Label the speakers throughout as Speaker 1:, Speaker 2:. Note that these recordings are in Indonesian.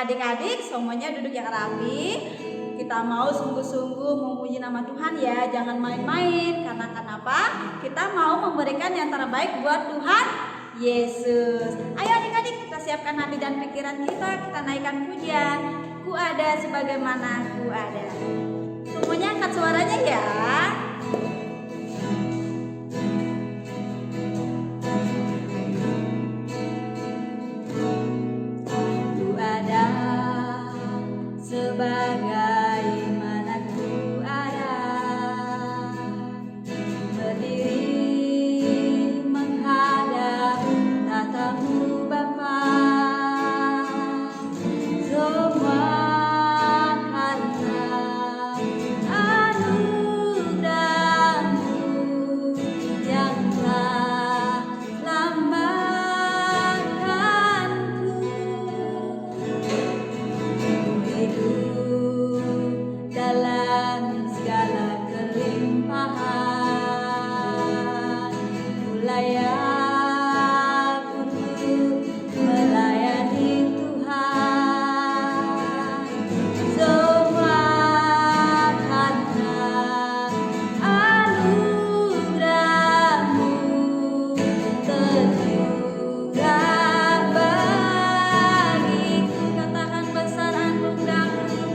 Speaker 1: Adik-adik semuanya duduk yang rapi. Kita mau sungguh-sungguh memuji nama Tuhan ya, jangan main-main. Karena kenapa? Kita mau memberikan yang terbaik buat Tuhan Yesus. Ayo adik-adik, kita siapkan hati dan pikiran kita naikkan pujian. Ku ada sebagaimana ku ada. Semuanya angkat suaranya ya. Ku ada sebagaimana ku ada, berdiri menghadap tatamu Bapa. Semua karena anugerah-Mu yang telah lambangkanku. Hidup dalam segala kelimpahan, ku layak untuk melayani Tuhan. Semua karena anugerah-Mu tercurah bagiku. Katakan besar anugerah-Mu,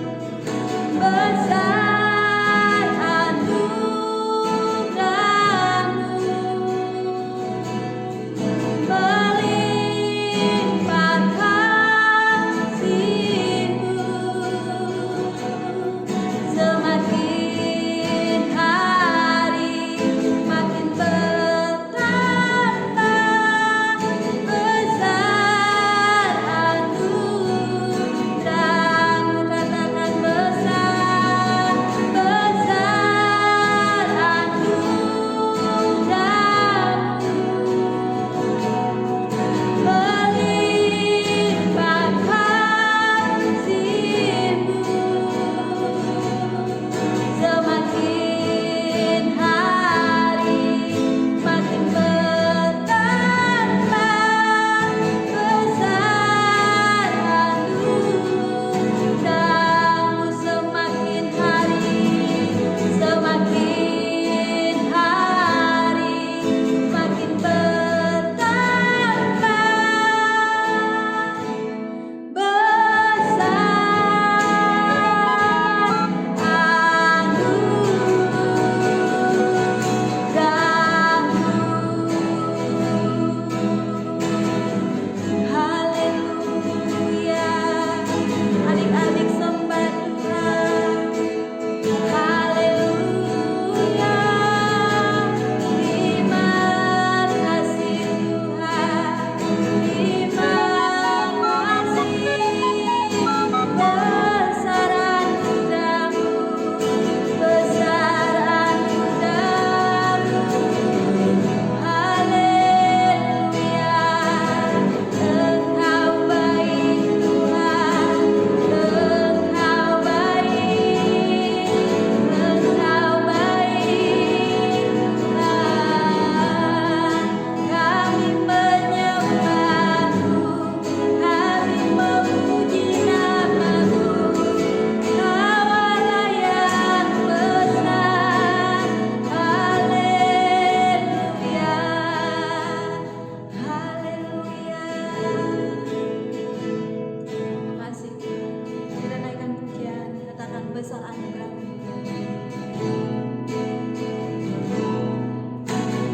Speaker 1: besar anugerah-Mu, melimpah kasih-Mu. Semakin hari makin bertambah, besar anugerah-Mu. Katakan besar, besar anugerah-Mu, melimpah kasih-Mu. Semakin hari makin bertambah, besar anugerah-Mu. Semakin hari makin bertambah, besar anugerah-Mu. Haleluya. Adik-adik sembah Tuhan. Haleluya. Terima kasih Tuhan. Terima kasih. Besar anugerah-Mu, besar anugerah-Mu. Haleluya. Engkau baik Tuhan, Engkau baik, Engkau baik Tuhan. Kami menyembah-Mu, kami memuji nama-Mu. Kau Allah yang besar. Haleluya. Haleluya. Terima kasih. Kita naikkan pujian, katakan besar anugerah-Mu.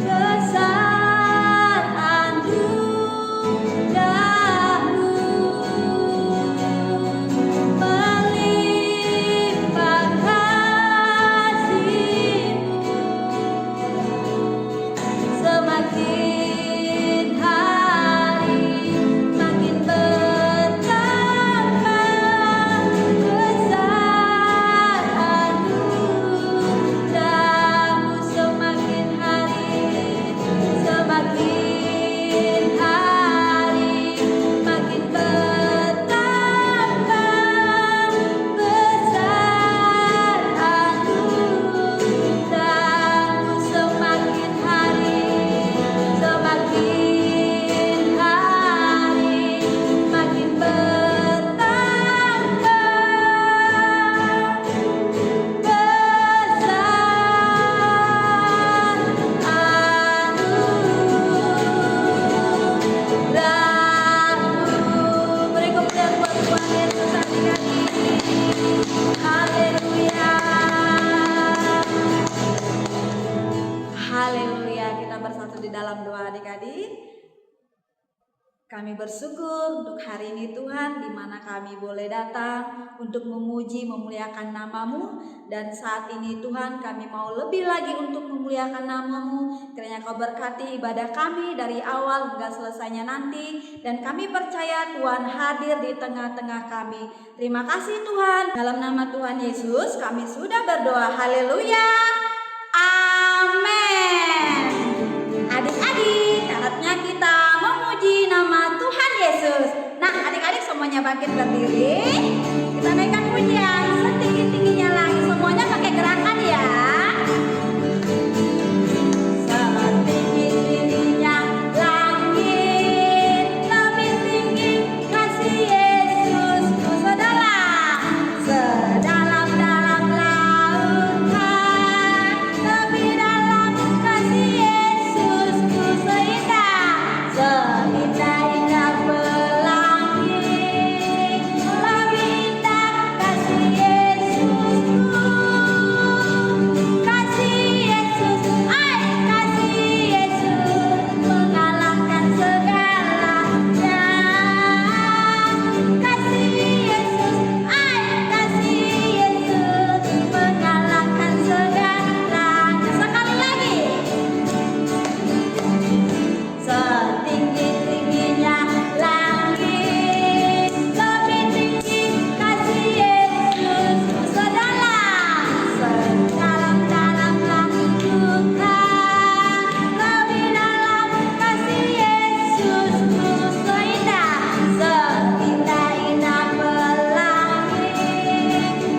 Speaker 1: Besar anugerah-Mu, melimpah kasih-Mu. Semakin hari makin bertambah, besar anugerah-Mu. adik-adik, kami bersyukur untuk hari ini Tuhan, di mana kami boleh datang untuk memuji, memuliakan nama-Mu. Dan saat ini Tuhan, kami mau lebih lagi untuk memuliakan nama-Mu. Kiranya Kau berkati ibadah kami dari awal hingga selesainya nanti. Dan kami percaya Tuhan hadir di tengah-tengah kami. Terima kasih Tuhan. Dalam nama Tuhan Yesus kami sudah berdoa. Haleluya. Amin. Adik-adik, saatnya kita memuji nama Tuhan Yesus. Nah, adik-adik semuanya bangkit berdiri. Kita naikkan pujian setinggi-tingginya lagi. Semuanya pakai gerakan ya. Setinggi-tingginya langit, lebih tinggi kasih Yesus. Sedalam, sedalam-dalam lautan, lebih dalam kasih Yesus. Seindah-indah pelangi, lebih indah kasih Yesusku. Kasih Yesus, kasih Yesus mengalahkan segalanya. Kasih Yesus, kasih Yesus mengalahkan segalanya. Sekali lagi. Setinggi-tingginya langit, lebih tinggi kasih Yesus. Sedalam-dalam lautan, lebih dalam kasih Yesus. Seindah-indah pelangi,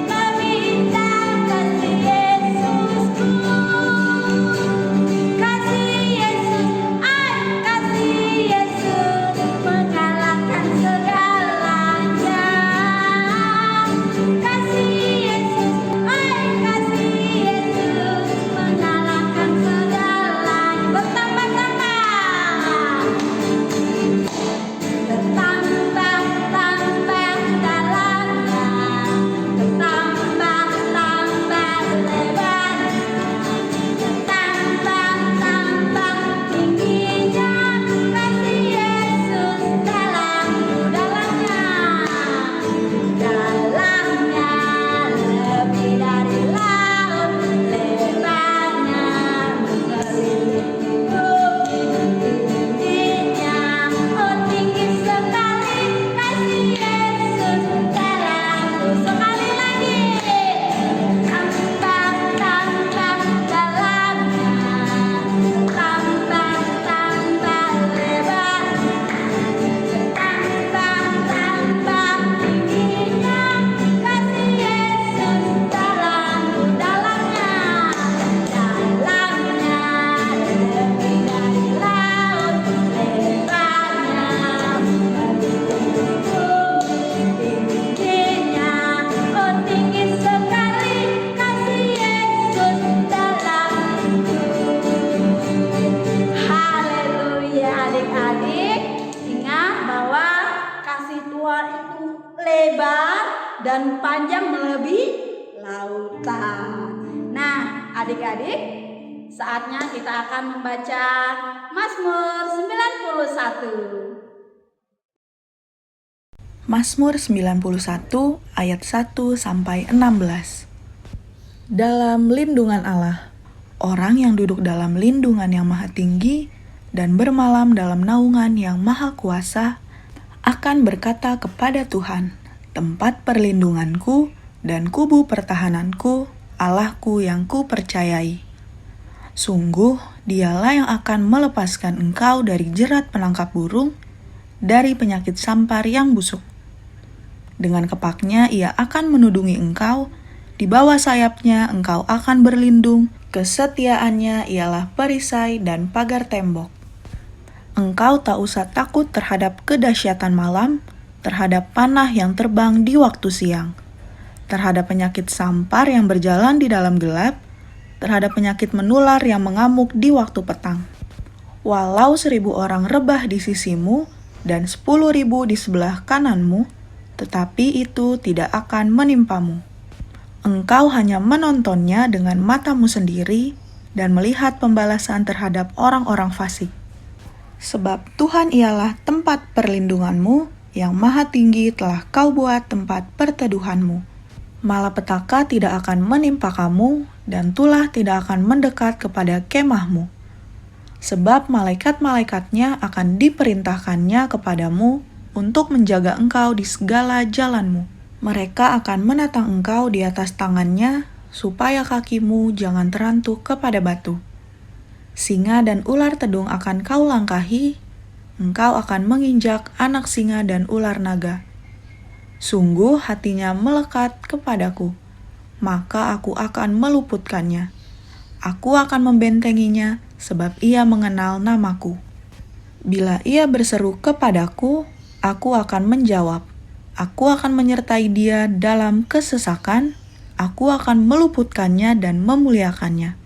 Speaker 1: lebih indah kasih Yesusku. Kasih Yesus, kasih Yesus mengalahkan segalanya. Kasih Yesus, kasih Yesus mengalahkan segalanya. Bertambah-tambah, bertambah-tambah dalamnya, bertambah-tambah lebarnya, bertambah-tambah tingginya. Kasih Yesus dalamnya, dalamnya lebih dari laut, lebarnya mengelilingi bumi, tingginya tinggi sekali. Kasih Yesus dalamku. Sekali lagi. Tambah-tambah dalamnya, tambah-tambah lebarnya, tambah-tambah tingginya. Kasih Yesus dalamku, dalamnya lebih dari laut, lebarnya mengelilingi bumi, tingginya tinggi sekali. Kasih Yesus dalamku. Haleluya adik-adik. Ingat bahwa kasih Tuhan itu lebar dan panjang melebihi lautan. Nah adik-adik, saatnya kita akan membaca Mazmur 91.
Speaker 2: Mazmur 91 ayat 1 sampai 16. Dalam lindungan Allah, orang yang duduk dalam lindungan yang maha tinggi dan bermalam dalam naungan yang maha kuasa akan berkata kepada Tuhan, tempat perlindunganku dan kubu pertahananku, Allahku yang kupercayai. Sungguh, dialah yang akan melepaskan engkau dari jerat penangkap burung, dari penyakit sampar yang busuk. Dengan kepaknya ia akan menudungi engkau, di bawah sayapnya engkau akan berlindung, kesetiaannya ialah perisai dan pagar tembok. Engkau tak usah takut terhadap kedahsyatan malam, terhadap panah yang terbang di waktu siang, terhadap penyakit sampar yang berjalan di dalam gelap, terhadap penyakit menular yang mengamuk di waktu petang. Walau 1.000 orang rebah di sisimu dan 10.000 di sebelah kananmu, tetapi itu tidak akan menimpamu. Engkau hanya menontonnya dengan matamu sendiri dan melihat pembalasan terhadap orang-orang fasik. Sebab Tuhan ialah tempat perlindunganmu, yang maha tinggi telah kau buat tempat perteduhanmu. Malapetaka tidak akan menimpa kamu, dan tulah tidak akan mendekat kepada kemahmu. Sebab malaikat-malaikatnya akan diperintahkannya kepadamu untuk menjaga engkau di segala jalanmu. Mereka akan menatang engkau di atas tangannya, supaya kakimu jangan terantuk kepada batu. Singa dan ular tedung akan kau langkahi, engkau akan menginjak anak singa dan ular naga. Sungguh hatinya melekat kepadaku, maka aku akan meluputkannya. Aku akan membentenginya, sebab ia mengenal namaku. Bila ia berseru kepadaku, aku akan menjawab. Aku akan menyertai dia dalam kesesakan, aku akan meluputkannya dan memuliakannya.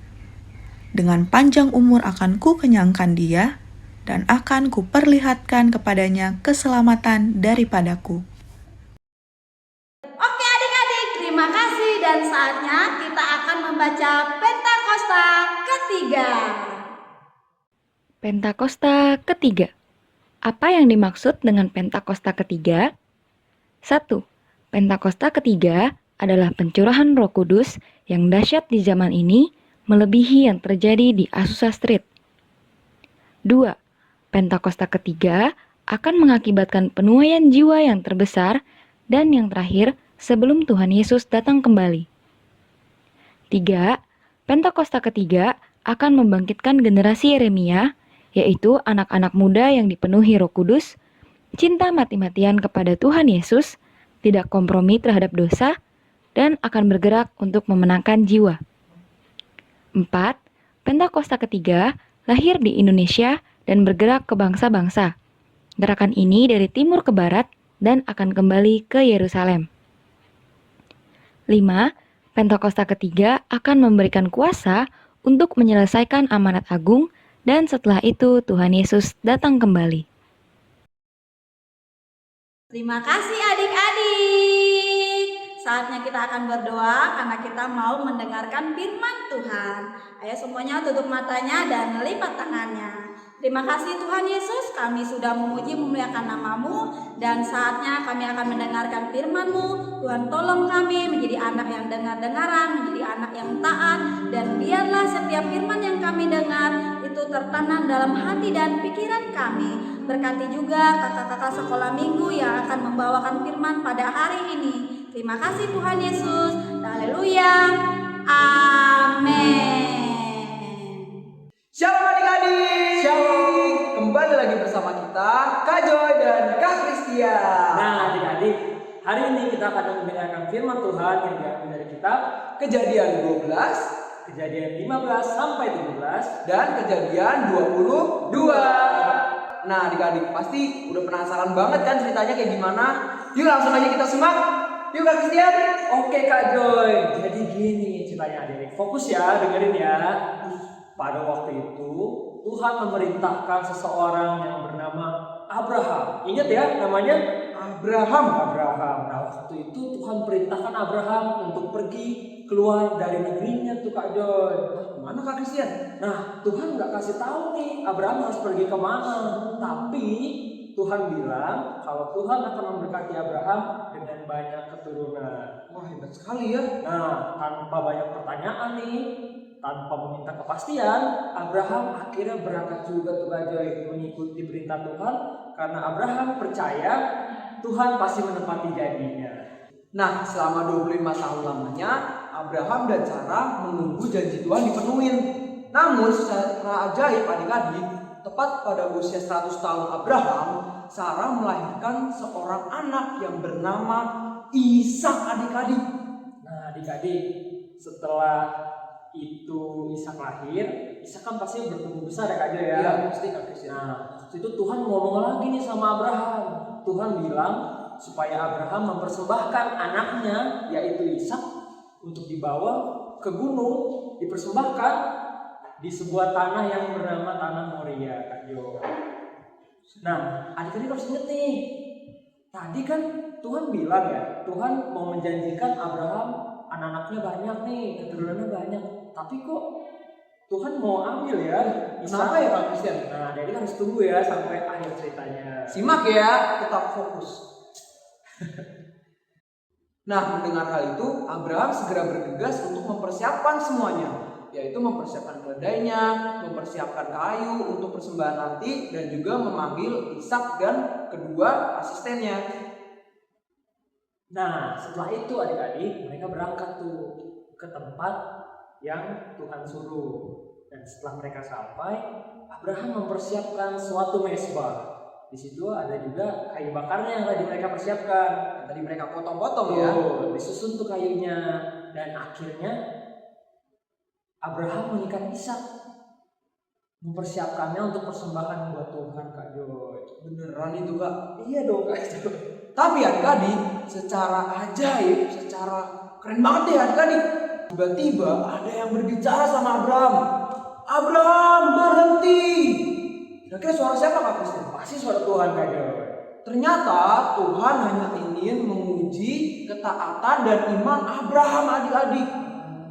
Speaker 2: Dengan panjang umur akan kukenyangkan dia, dan akan kuperlihatkan kepadanya keselamatan daripadaku.
Speaker 1: Oke adik-adik, terima kasih dan saatnya kita akan membaca Pentakosta ketiga.
Speaker 3: Pentakosta ketiga. Apa yang dimaksud dengan Pentakosta ketiga? 1. Pentakosta ketiga adalah pencurahan Roh Kudus yang dahsyat di zaman ini, melebihi yang terjadi di Azusa Street. 2. Pentakosta ketiga akan mengakibatkan penuaian jiwa yang terbesar dan yang terakhir sebelum Tuhan Yesus datang kembali. 3. Pentakosta ketiga akan membangkitkan generasi Yeremia, yaitu anak-anak muda yang dipenuhi Roh Kudus, cinta mati-matian kepada Tuhan Yesus, tidak kompromi terhadap dosa, dan akan bergerak untuk memenangkan jiwa. 4. Pentakosta ketiga lahir di Indonesia dan bergerak ke bangsa-bangsa. Gerakan ini dari timur ke barat dan akan kembali ke Yerusalem. 5. Pentakosta ketiga akan memberikan kuasa untuk menyelesaikan amanat agung dan setelah itu Tuhan Yesus datang kembali.
Speaker 1: Terima kasih adik-adik. Saatnya kita akan berdoa karena kita mau mendengarkan firman Tuhan. Ayo semuanya tutup matanya dan lipat tangannya. Terima kasih Tuhan Yesus, kami sudah memuji memuliakan nama-Mu dan saatnya kami akan mendengarkan firman-Mu. Tuhan tolong kami menjadi anak yang dengar-dengaran, menjadi anak yang taat, dan biarlah setiap firman yang kami dengar itu tertanam dalam hati dan pikiran kami. Berkati juga kakak-kakak sekolah minggu yang akan membawakan firman pada hari ini. Terima kasih Tuhan Yesus. Haleluya. Amin.
Speaker 4: Shalom adik-adik.
Speaker 5: Shalom.
Speaker 4: Kembali lagi bersama kita Kak Joy dan Kak Christian.
Speaker 5: Nah adik-adik, hari ini kita akan mendengarkan firman Tuhan yang diambil dari kitab
Speaker 4: Kejadian 12
Speaker 5: Kejadian 15 sampai 17
Speaker 4: dan Kejadian 22. Nah adik-adik pasti udah penasaran banget kan ceritanya kayak gimana? Yuk langsung aja kita simak. Yuk Kak Christian.
Speaker 5: Oke Kak Joy, jadi gini ceritanya adik-adik. Fokus ya, dengerin ya. Pada waktu itu Tuhan memerintahkan seseorang yang bernama Abraham. Ingat ya namanya?
Speaker 4: Abraham.
Speaker 5: Nah waktu itu Tuhan perintahkan Abraham untuk pergi keluar dari negerinya tuh Kak Joy.
Speaker 4: Mana Kak Christian?
Speaker 5: Nah Tuhan nggak kasih tahu nih Abraham harus pergi kemana. Tapi Tuhan bilang kalau Tuhan akan memberkati Abraham dengan banyak keturunan.
Speaker 4: Wah hebat sekali ya.
Speaker 5: Nah tanpa banyak pertanyaan nih, tanpa meminta kepastian, Abraham akhirnya berangkat juga tuh Kak Joy mengikuti perintah Tuhan karena Abraham percaya Tuhan pasti menepati janjinya.
Speaker 4: Nah selama 25 tahun lamanya Abraham dan Sarah menunggu janji Tuhan dipenuhin. Namun secara ajaib adik-adik, tepat pada usia 100 tahun Abraham, Sarah melahirkan seorang anak yang bernama Ishak adik-adik.
Speaker 5: Nah adik-adik, setelah itu Ishak lahir, Ishak kan pasti bertumbuh besar ya Kak Jo ya.
Speaker 4: Iya, pasti Kak Christian.
Speaker 5: Nah, waktu itu Tuhan ngomong lagi nih sama Abraham. Tuhan bilang supaya Abraham mempersembahkan anaknya yaitu Ishak untuk dibawa ke gunung, dipersembahkan di sebuah tanah yang bernama tanah Moria Kak Jo. Nah, adik-adik harus ingat nih. Tadi kan Tuhan bilang ya, Tuhan mau menjanjikan Abraham anak-anaknya banyak nih, keturunannya banyak. Tapi kok Tuhan mau ambil ya Ishak.
Speaker 4: Kenapa ya Kak Christian?
Speaker 5: Nah, jadi harus tunggu ya sampai akhir ceritanya.
Speaker 4: Simak ya, tetap fokus. Nah, mendengar hal itu, Abraham segera bergegas untuk mempersiapkan semuanya, yaitu mempersiapkan keledainya, mempersiapkan kayu untuk persembahan nanti, dan juga memanggil Ishak dan kedua asistennya.
Speaker 5: Nah, setelah itu adik-adik mereka berangkat tuh ke tempat yang Tuhan suruh. Dan setelah mereka sampai, Abraham mempersiapkan suatu mesbah. Di situ ada juga kayu bakarnya yang tadi mereka persiapkan.
Speaker 4: Yang tadi mereka potong-potong ya.
Speaker 5: Disusun tuh kayunya. Dan akhirnya Abraham mengikat Ishak, mempersiapkannya untuk persembahan buat Tuhan, Kak Joy.
Speaker 4: Beneran itu Kak?
Speaker 5: Iya dong, Kak Joy.
Speaker 4: Tapi adik-adik, secara ajaib, secara keren banget deh adik-adik. Tiba-tiba ada yang berbicara sama Abraham. Abraham, berhenti. Kira-kira suara siapa Kak Kristen?
Speaker 5: Pasti suara Tuhan, Kak Joy.
Speaker 4: Ternyata Tuhan hanya ingin menguji ketaatan dan iman Abraham adik-adik.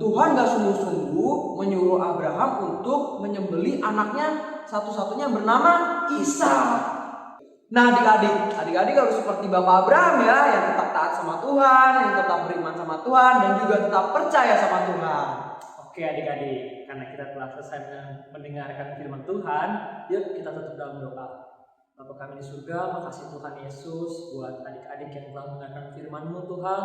Speaker 4: Tuhan gak sungguh-sungguh menyuruh Abraham untuk menyembelih anaknya satu-satunya bernama Ishak. Nah adik-adik harus seperti Bapak Abraham ya, yang tetap taat sama Tuhan, yang tetap beriman sama Tuhan, dan juga tetap percaya sama Tuhan.
Speaker 5: Oke adik-adik, karena kita telah selesai mendengarkan firman Tuhan, yuk kita tutup dalam doa. Bapa kami di surga, makasih Tuhan Yesus buat adik-adik yang telah mendengarkan firman-Mu Tuhan.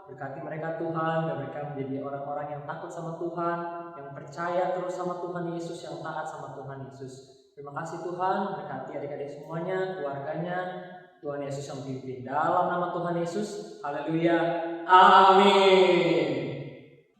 Speaker 5: Berkati mereka Tuhan, dan mereka menjadi orang-orang yang takut sama Tuhan, yang percaya terus sama Tuhan Yesus, yang taat sama Tuhan Yesus. Terima kasih Tuhan, berkati adik-adik semuanya, keluarganya, Tuhan Yesus yang pimpin. Dalam nama Tuhan Yesus, haleluya, amin.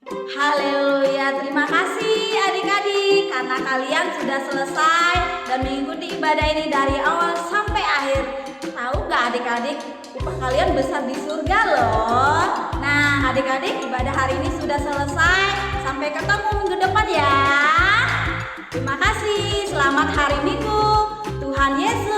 Speaker 1: Haleluya, terima kasih adik-adik karena kalian sudah selesai dan mengikuti ibadah ini dari awal sampai akhir. Tahu gak adik-adik, upah kalian besar di surga loh. Nah adik-adik, ibadah hari ini sudah selesai. Sampai ketemu minggu depan ya. Terima kasih, selamat hari Minggu. Tuhan Yesus